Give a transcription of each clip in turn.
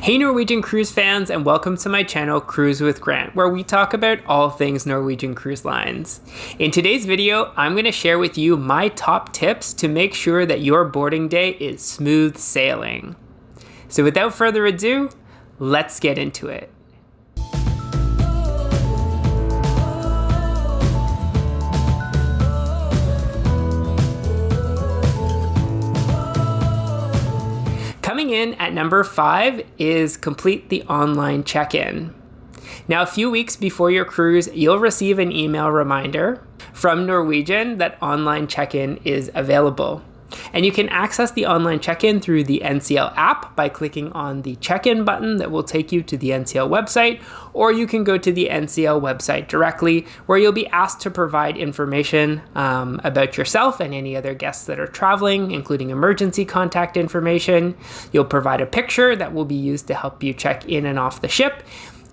Hey Norwegian Cruise fans, and welcome to my channel Cruise with Grant, where we talk about all things Norwegian Cruise Lines. In today's video, I'm going to share with you my top tips to make sure that your boarding day is smooth sailing. So without further ado, let's get into it. Coming in at number 5 is complete the online check-in. Now, a few weeks before your cruise, you'll receive an email reminder from Norwegian that online check-in is available. And you can access the online check-in through the NCL app by clicking on the check-in button that will take you to the NCL website, or you can go to the NCL website directly, where you'll be asked to provide information about yourself and any other guests that are traveling, including emergency contact information. You'll provide a picture that will be used to help you check in and off the ship.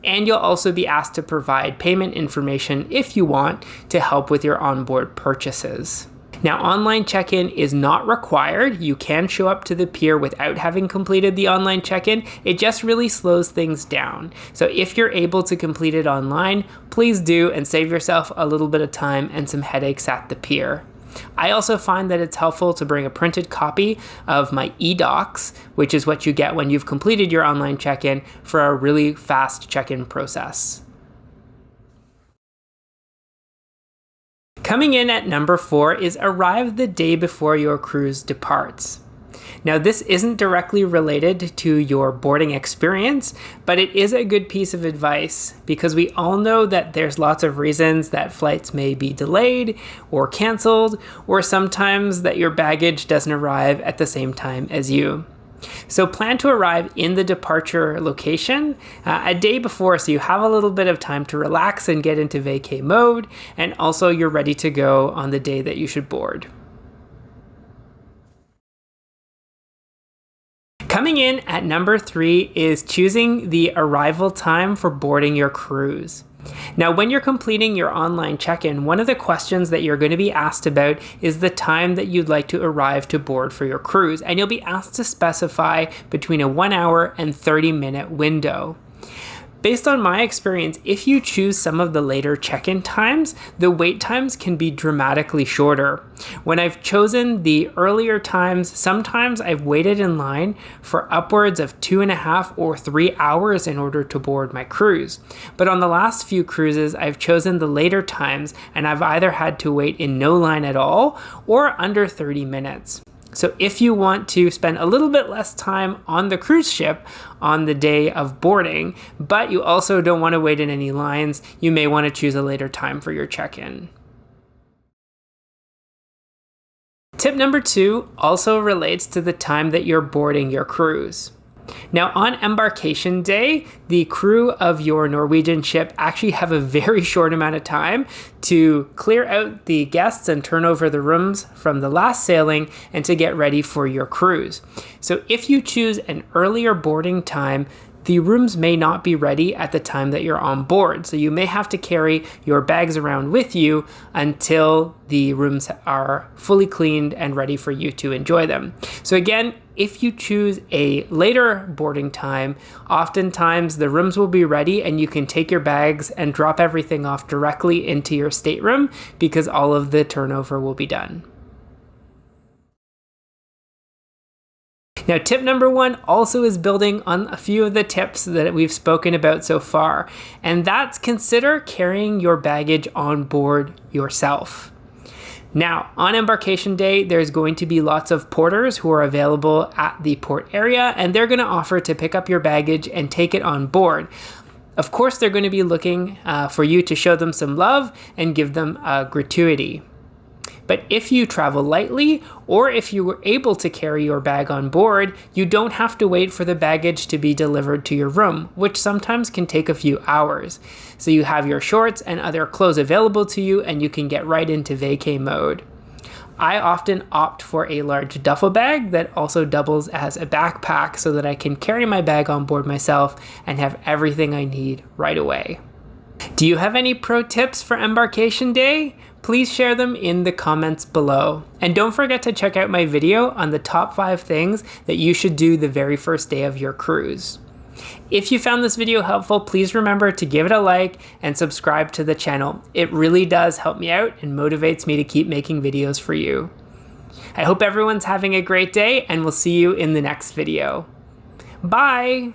And you'll also be asked to provide payment information if you want to help with your onboard purchases. Now, online check-in is not required. You can show up to the pier without having completed the online check-in. It just really slows things down. So if you're able to complete it online, please do and save yourself a little bit of time and some headaches at the pier. I also find that it's helpful to bring a printed copy of my e-docs, which is what you get when you've completed your online check-in, for a really fast check-in process. Coming in at number 4 is arrive the day before your cruise departs. Now, this isn't directly related to your boarding experience, but it is a good piece of advice because we all know that there's lots of reasons that flights may be delayed or canceled, or sometimes that your baggage doesn't arrive at the same time as you. So plan to arrive in the departure location a day before, so you have a little bit of time to relax and get into vacay mode, and also you're ready to go on the day that you should board. Coming in at number 3 is choosing the arrival time for boarding your cruise. Now, when you're completing your online check-in, one of the questions that you're going to be asked about is the time that you'd like to arrive to board for your cruise, and you'll be asked to specify between a 1 hour and 30-minute window. Based on my experience, if you choose some of the later check-in times, the wait times can be dramatically shorter. When I've chosen the earlier times, sometimes I've waited in line for upwards of 2.5 or 3 hours in order to board my cruise. But on the last few cruises, I've chosen the later times, and I've either had to wait in no line at all or under 30 minutes. So if you want to spend a little bit less time on the cruise ship on the day of boarding, but you also don't want to wait in any lines, you may want to choose a later time for your check-in. Tip number 2 also relates to the time that you're boarding your cruise. Now, on embarkation day, the crew of your Norwegian ship actually have a very short amount of time to clear out the guests and turn over the rooms from the last sailing and to get ready for your cruise. So if you choose an earlier boarding time, the rooms may not be ready at the time that you're on board. So you may have to carry your bags around with you until the rooms are fully cleaned and ready for you to enjoy them. So again, if you choose a later boarding time, oftentimes the rooms will be ready and you can take your bags and drop everything off directly into your stateroom because all of the turnover will be done. Now, tip number 1 also is building on a few of the tips that we've spoken about so far, and that's consider carrying your baggage on board yourself. Now, on embarkation day, there's going to be lots of porters who are available at the port area, and they're going to offer to pick up your baggage and take it on board. Of course, they're going to be looking for you to show them some love and give them a gratuity. But if you travel lightly, or if you were able to carry your bag on board, you don't have to wait for the baggage to be delivered to your room, which sometimes can take a few hours. So you have your shorts and other clothes available to you, and you can get right into vacay mode. I often opt for a large duffel bag that also doubles as a backpack so that I can carry my bag on board myself and have everything I need right away. Do you have any pro tips for embarkation day? Please share them in the comments below. And don't forget to check out my video on the top 5 things that you should do the very first day of your cruise. If you found this video helpful, please remember to give it a like and subscribe to the channel. It really does help me out and motivates me to keep making videos for you. I hope everyone's having a great day, and we'll see you in the next video. Bye!